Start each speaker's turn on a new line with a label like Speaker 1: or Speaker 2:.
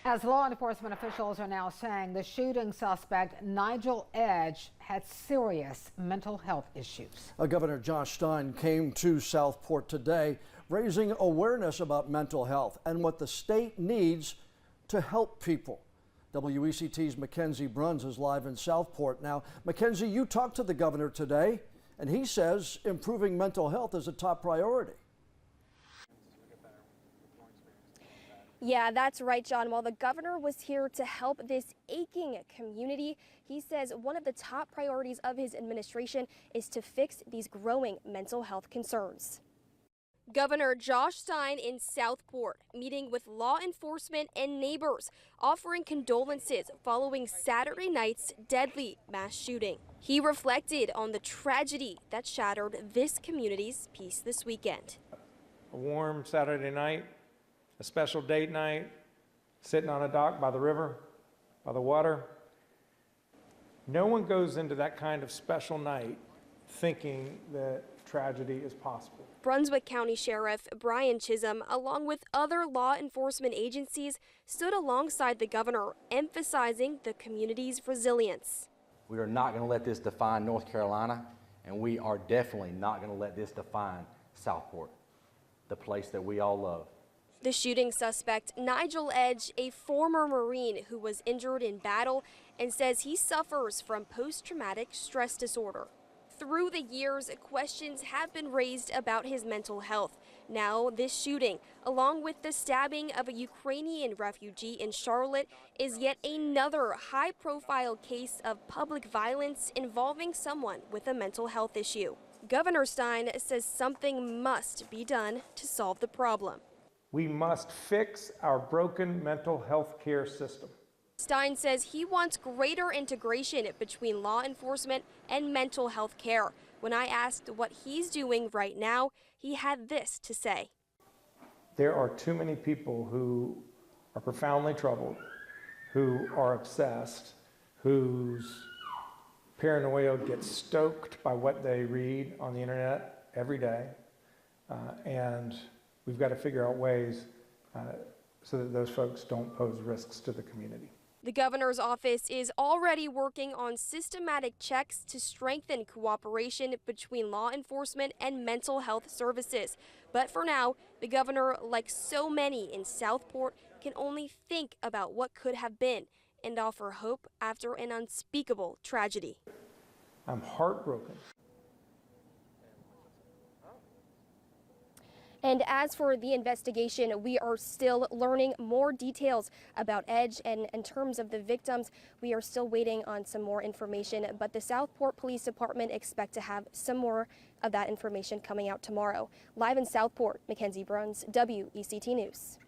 Speaker 1: As law enforcement officials are now saying, the shooting suspect, Nigel Edge, had serious mental health issues.
Speaker 2: Governor Josh Stein came to Southport today, raising awareness about mental health and what the state needs to help people. WECT's Mackenzie Bruns is live in Southport now. Mackenzie, you talked to the governor today, and he says improving mental health is a top priority.
Speaker 3: Yeah, that's right, John. While the governor was here to help this aching community, he says one of the top priorities of his administration is to fix these growing mental health concerns. Governor Josh Stein in Southport meeting with law enforcement and neighbors, offering condolences following Saturday night's deadly mass shooting. He reflected on the tragedy that shattered this community's peace this weekend.
Speaker 4: A warm Saturday night, a special date night, sitting on a dock by the river, by the water. No one goes into that kind of special night thinking that tragedy is possible.
Speaker 3: Brunswick County Sheriff Brian Chisholm, along with other law enforcement agencies, stood alongside the governor, emphasizing the community's resilience.
Speaker 5: We are not going to let this define North Carolina, and we are definitely not going to let this define Southport, the place that we all love.
Speaker 3: The shooting suspect, Nigel Edge, a former Marine who was injured in battle and says he suffers from post-traumatic stress disorder. Through the years, questions have been raised about his mental health. Now, this shooting, along with the stabbing of a Ukrainian refugee in Charlotte, is yet another high-profile case of public violence involving someone with a mental health issue. Governor Stein says something must be done to solve the problem.
Speaker 4: We must fix our broken mental health care system.
Speaker 3: Stein says he wants greater integration between law enforcement and mental health care. When I asked what he's doing right now, he had this to say.
Speaker 4: There are too many people who are profoundly troubled, who are obsessed, whose paranoia gets stoked by what they read on the internet every day, and we've got to figure out ways so that those folks don't pose risks to the community.
Speaker 3: The governor's office is already working on systematic checks to strengthen cooperation between law enforcement and mental health services. But for now, the governor, like so many in Southport, can only think about what could have been and offer hope after an unspeakable tragedy.
Speaker 4: I'm heartbroken.
Speaker 3: And as for the investigation, we are still learning more details about Edge, and in terms of the victims, we are still waiting on some more information, but the Southport Police Department expect to have some more of that information coming out tomorrow. Live in Southport, Mackenzie Bruns, WECT News.